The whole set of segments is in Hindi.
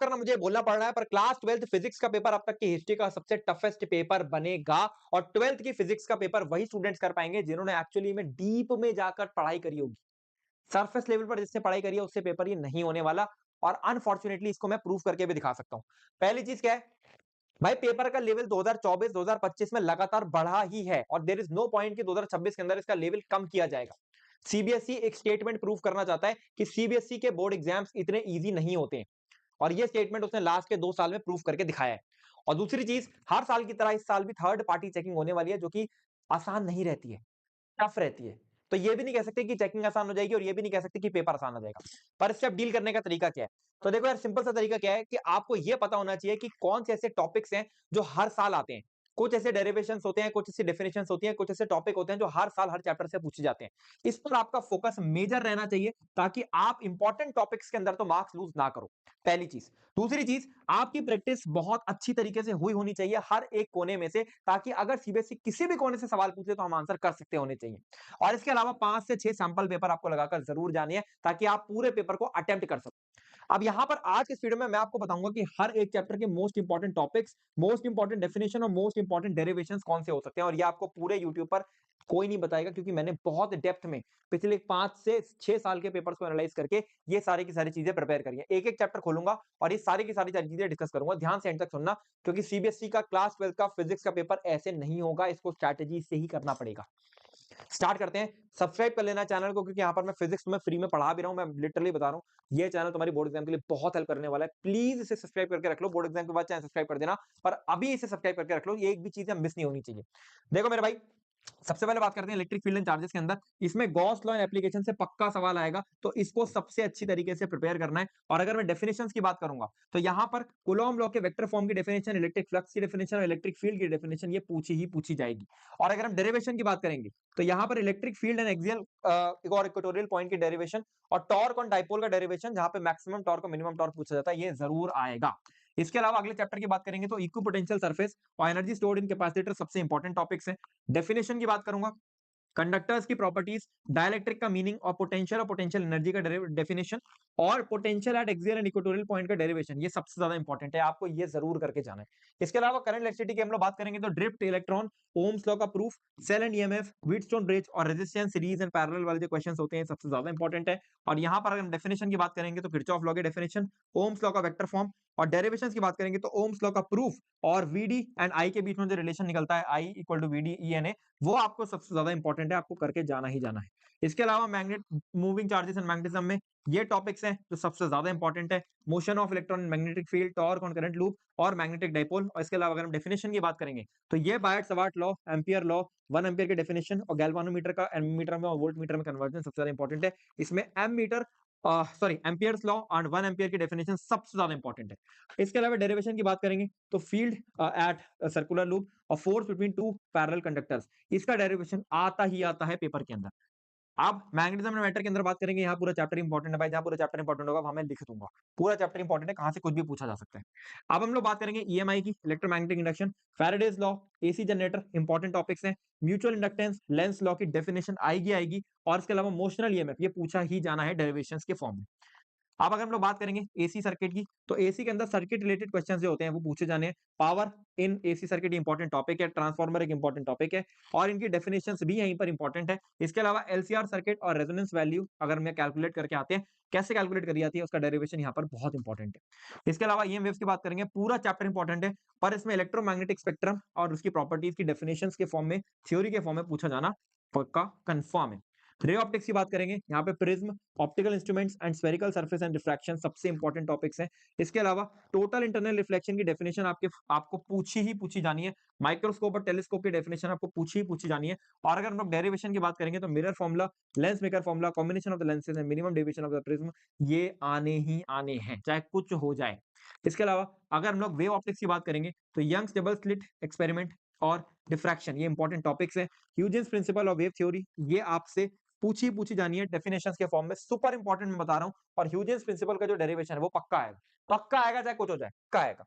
करना मुझे बोलना पड़ रहा है, पर क्लास 12th फिजिक्स का पेपर अब तक की हिस्ट्री का सबसे टफेस्ट पेपर बनेगा। और 12th की फिजिक्स का पेपर वही स्टूडेंट्स कर पाएंगे जिन्होंने एक्चुअली में डीप में जाकर पढ़ाई करी होगी। सरफेस लेवल पर जिसने पढ़ाई करी है उससे पेपर ये नहीं होने वाला। और अनफॉर्चुनेटली इसको मैं प्रूव करके भी दिखा सकता हूं। पहली चीज क्या है भाई, पेपर का लेवल 2024 2025 में लगातार बढ़ा ही है और देयर इज नो पॉइंट कि 2026 के अंदर इसका लेवल कम किया जाएगा। सीबीएसई एक स्टेटमेंट प्रूव करना चाहता है कि सीबीएसई के बोर्ड एग्जाम्स इतने इजी नहीं होते हैं, और ये स्टेटमेंट उसने लास्ट के 2 साल में प्रूव करके दिखाया है। और दूसरी चीज, हर साल की तरह इस साल भी थर्ड पार्टी चेकिंग होने वाली है, जो कि आसान नहीं रहती है, टफ रहती है। तो ये भी नहीं कह सकते कि चेकिंग आसान हो जाएगी और ये भी नहीं कह सकते कि पेपर आसान हो जाएगा। पर इससे अब डील करने का तरीका क्या है? तो देखो यार, सिंपल सा तरीका क्या है कि आपको ये पता होना चाहिए कि कौन से ऐसे टॉपिक्स हैं जो हर साल आते हैं। कुछ ऐसे डेरिवेशंस होते हैं, कुछ ऐसी डेफिनेशंस होती हैं, कुछ ऐसे टॉपिक होते हैं जो हर साल हर चैप्टर से पूछे जाते हैं। इस पर आपका फोकस मेजर रहना चाहिए, ताकि आप इंपॉर्टेंट टॉपिक्स के अंदर तो मार्क्स लूज ना करो। पहली चीज। दूसरी चीज, आपकी प्रैक्टिस बहुत अच्छी तरीके से हुई होनी चाहिए हर एक कोने में से, ताकि अगर सीबीएसई किसी भी कोने से सवाल पूछे तो हम आंसर कर सकते होने चाहिए। और इसके अलावा 5 से 6 सैंपल पेपर आपको लगाकर जरूर जानिए, ताकि आप पूरे पेपर को अटेम्प्ट कर सको। अब यहां पर आज के इस वीडियो में मैं आपको बताऊंगा कि हर एक चैप्टर के most important topics, most important definition और मोस्ट इंपॉर्टेंट डेरिवेशंस कौन से हो सकते हैं। और ये आपको पूरे यूट्यूब पर कोई नहीं बताएगा, क्योंकि मैंने बहुत डेप्थ में पिछले 5 से 6 साल के पेपर्स को एनालाइज करके ये सारी की सारी चीजें प्रिपेयर करी है। एक एक चैप्टर खोलूंगा और ये सारी की सारी चीजें डिस्कस करूंगा। ध्यान से एंड तक सुनना, क्योंकि सीबीएसई का क्लास 12 का फिजिक्स का पेपर ऐसे नहीं होगा, इसको स्ट्रैटेजी से ही करना पड़ेगा। स्टार्ट करते हैं। सब्सक्राइब कर लेना चैनल को, क्योंकि यहाँ पर मैं फिजिक्स में फ्री में पढ़ा भी रहा हूँ। मैं लिटरली बता रहा हूँ, ये चैनल तुम्हारी बोर्ड एग्जाम के लिए बहुत हेल्प करने वाला है। प्लीज इसे सब्सक्राइब करके रख लो, बोर्ड एग्जाम के बाद चैनल सब्सक्राइब कर देना, पर अभी इसे सब्सक्राइब करके रख लो, ये एक भी चीज मिस नहीं होनी चाहिए। देखो मेरे भाई, सबसे पहले बात करते हैं इलेक्ट्रिक फील्ड एंड चार्जेस के अंदर। इसमें गॉस लॉ एंड एप्लीकेशन से पक्का सवाल आएगा, तो इसको सबसे अच्छी तरीके से प्रिपेयर करना है। और अगर मैं डेफिनेशंस की बात करूंगा, तो यहां पर कूलॉम लॉ के वेक्टर फॉर्म की डेफिनेशन, इलेक्ट्रिक फ्लक्स की डेफिनेशन और इलेक्ट्रिक फील्ड की डेफिनेशन ये पूछी ही पूछी जाएगी। और अगर हम डेरिवेशन की बात करेंगे, तो यहां पर इलेक्ट्रिक फील्ड एंड एक्सियल और इक्वेटोरियल पॉइंट की डेरिवेशन और टॉर्क ऑन डाइपोल का डेरिवेशन, जहां पे मैक्सिमम टॉर्क और मिनिमम टॉर्क पूछा जाता है, ये जरूर आएगा। इसके अलावा अगले चैप्टर की बात करेंगे तो इक्विपोटेंशियल सरफेस और एनर्जी स्टोर्ड इन कैपेसिटर सबसे इंपॉर्टेंट टॉपिक्स हैं। डेफिनेशन की बात करूंगा, कंडक्टर्स की प्रॉपर्टीज, डाइलेक्ट्रिक का मीनिंग और पोटेंशियल एनर्जी का डेफिनेशन और potential at axial and equatorial point का डेरिवेशन, ये सबसे ज्यादा इंपॉर्टेंट है, आपको ये जरूर करके जाना है। इसके अलावा करंट इलेक्ट्रिसिटी की हम लोग बात करेंगे तो ड्रिफ्ट इलेक्ट्रॉन, ओम्स लॉ का proof, cell and EMF, Wheatstone bridge और रेजिस्टेंस सीरीज एंड पैरेलल वाले जो क्वेश्चंस होते हैं सबसे ज्यादा इंपॉर्टेंट है। और यहाँ पर अगर हम डेफिनेशन की बात करेंगे तो किरचॉफ लॉ के डेफिनेशन, ओम्स लॉ का वेक्टर फॉर्म, और डेरिवेशंस की बात करेंगे तो ओम्स लॉ का प्रूफ और वीडी एंड आई के बीच में जो रिलेशन निकलता है, I equal to VD E N A, वो आपको सबसे ज्यादा इंपॉर्टेंट है, आपको करके जाना ही जाना है। इसके अलावा magnet moving charges and magnetism में ये टॉपिक्स हैं जो सबसे ज्यादा इंपॉर्टेंट है, motion of electron in magnetic field, torque on current loop और मैग्नेटिक डाइपोल। और इसके अलावा अगर हम डेफिनेशन की बात करेंगे, तो ये बायट सवार्ट लॉ, एम्पियर लॉ, 1 एम्पियर की डेफिनेशन और गैल्वानोमीटर का एमीटर में और वोल्ट मीटर में कन्वर्जन सबसे ज्यादा इंपॉर्टेंट है। इसमें ammeter Ampere's law and 1 ampere की डेफिनेशन सबसे ज्यादा इंपॉर्टेंट है। इसके अलावा डेरिवेशन की बात करेंगे तो फील्ड एट सर्कुलर लूप और force between two parallel conductors, इसका डेरिवेशन आता ही आता है पेपर के अंदर। अब मैग्नेटिज्म एंड मैटर के अंदर बात करेंगे, यहाँ पूरा चैप्टर इंपॉर्टेंट है भाई, जहाँ पूरा चैप्टर इंपॉर्टेंट होगा वहां मैं लिख दूंगा, पूरा चैप्टर इंपॉर्टेंट है, कहां से कुछ भी पूछा जा सकता है। अब हम लोग बात करेंगे ईएमआई की, electromagnetic induction, Faraday's law, AC generator, important topics हैं। म्यूचुअल इंडक्टेंस, लेंस लॉ की डेफिनेशन आएगी आएगी। और इसके अलावा मोशनल ईएमएफ, ये पूछा ही जाना है डेरिवेशंस के फॉर्म में। अब अगर हम लोग बात करेंगे एसी सर्किट की, तो एसी के अंदर सर्किट रिलेटेड क्वेश्चंस जो होते हैं वो पूछे जाने हैं। Power in AC circuit important topic है, ट्रांसफार्मर एक इंपॉर्टेंट टॉपिक है और इनकी डेफिनेशंस भी यहीं पर इंपॉर्टेंट है। इसके अलावा एलसीआर सर्किट और रेजोनेंस वैल्यू अगर मैं कैलकुलेट करके आते हैं, कैसे कैलकुलेट करी जाती है, उसका डेरिवेशन यहाँ पर बहुत इंपॉर्टेंट है। इसके अलावा ईएम वेव्स की बात करेंगे, पूरा चैप्टर इंपॉर्टेंट है, पर इसमें इलेक्ट्रोमैग्नेटिक स्पेक्ट्रम और उसकी प्रॉपर्टीज की डेफिनेशंस के फॉर्म में, थ्योरी के फॉर्म में पूछा जाना पक्का कंफर्म है। रे ऑप्टिक्स की बात करेंगे, यहाँ पे prism, optical instruments and spherical surface and refraction सबसे इंपॉर्टेंट टॉपिक्स हैं। इसके अलावा टोटल इंटरनल रिफ्लेक्शन की डेफिनेशन आपको पूछी ही पूछी जानी है। माइक्रोस्कोप और टेलीस्कोप की डेफिनेशन आपको पूछी ही पूछी जानी है। और अगर हम लोग डेरिवेशन की बात करेंगे तो mirror formula, lens maker formula, combination of the lenses and minimum deviation of the prism, ये आने ही आने हैं चाहे कुछ हो जाए। इसके अलावा अगर हम लोग वेव ऑप्टिक्स की बात करेंगे तो यंग्स डबल स्लिट एक्सपेरिमेंट और डिफ्रैक्शन, ये इंपॉर्टेंट टॉपिक्स हैं। Huygens principle of wave theory, ये आपसे पूछी पूछी जानी है डेफिनेशंस के फॉर्म में, सुपर इंपॉर्टेंट मैं बता रहा हूं। और ह्यूजेंस प्रिंसिपल का जो डेरिवेशन है वो पक्का आएगा, पक्का आएगा चाहे कुछ हो जाए, पक्का आएगा।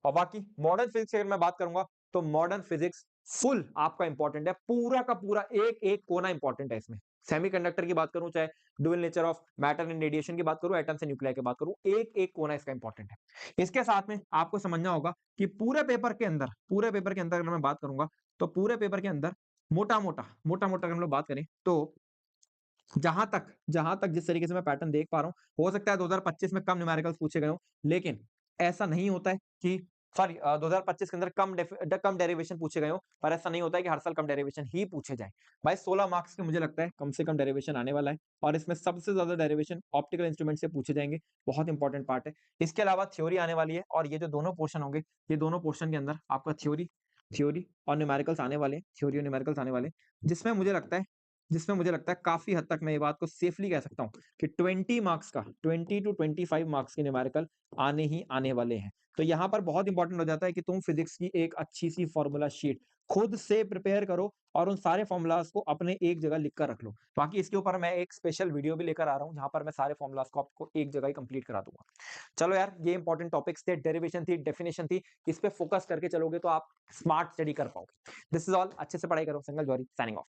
और बाकी मॉडर्न फिजिक्स की अगर मैं बात करूंगा, तो मॉडर्न फिजिक्स फुल आपका इंपॉर्टेंट है, पूरा का पूरा एक एक कोना इंपॉर्टेंट है इसमें। सेमीकंडक्टर की बात करूं, चाहे dual nature of matter and radiation की बात करूं, एटम्स एंड न्यूक्लियाई की बात करूं, एक एक कोना इसका इंपॉर्टेंट है। इसके साथ में आपको समझना होगा कि पूरे पेपर के अंदर अगर मैं बात करूंगा, तो पूरे पेपर के अंदर मोटा मोटा अगर हम लोग बात करें, तो जहां तक जिस तरीके से मैं पैटर्न देख पा रहा हूं, हो सकता है 2025 में कम न्यूमेरिकल्स पूछे गए हो, लेकिन ऐसा नहीं होता है कि सॉरी 2025 के अंदर कम डेरिवेशन पूछे गए हो, पर ऐसा नहीं होता है कि हर साल कम डेरिवेशन ही पूछे जाए। भाई 16 मार्क्स के मुझे लगता है कम से कम डेरिवेशन आने वाला है, और इसमें सबसे ज्यादा डेरिवेशन ऑप्टिकल इंस्ट्रूमेंट से पूछे जाएंगे, बहुत इंपॉर्टेंट पार्ट है। इसके अलावा थ्योरी आने वाली है, और ये जो दोनों पोर्शन होंगे, ये दोनों पोर्शन के अंदर आपका थ्योरी थ्योरी और न्यूमेरिकल्स आने वाले हैं, थ्योरी और न्यूमेरिकल्स आने वाले हैं, जिसमें मुझे लगता है काफी हद तक मैं ये बात को सेफली कह सकता हूँ कि 20 टू 25 मार्क्स के न्यूमेरिकल आने ही आने वाले हैं। तो यहाँ पर बहुत इंपॉर्टेंट हो जाता है कि तुम फिजिक्स की एक अच्छी सी फॉर्मूला शीट खुद से प्रिपेयर करो, और उन सारे फॉर्मूलाज को अपने एक जगह लिख कर रख लो। बाकी इसके ऊपर मैं एक स्पेशल वीडियो भी लेकर आ रहा हूँ, जहां पर मैं सारे फॉर्मूलाज को आपको एक जगह ही कंप्लीट करा दूंगा। चलो यार, ये इंपॉर्टेंट टॉपिक्स थे, डेरिवेशन थी, डेफिनेशन थी, इस पे फोकस करके चलोगे तो आप स्मार्ट स्टडी कर पाओगे। दिस इज ऑल, अच्छे से पढ़ाई करो। Single जॉरी signing off.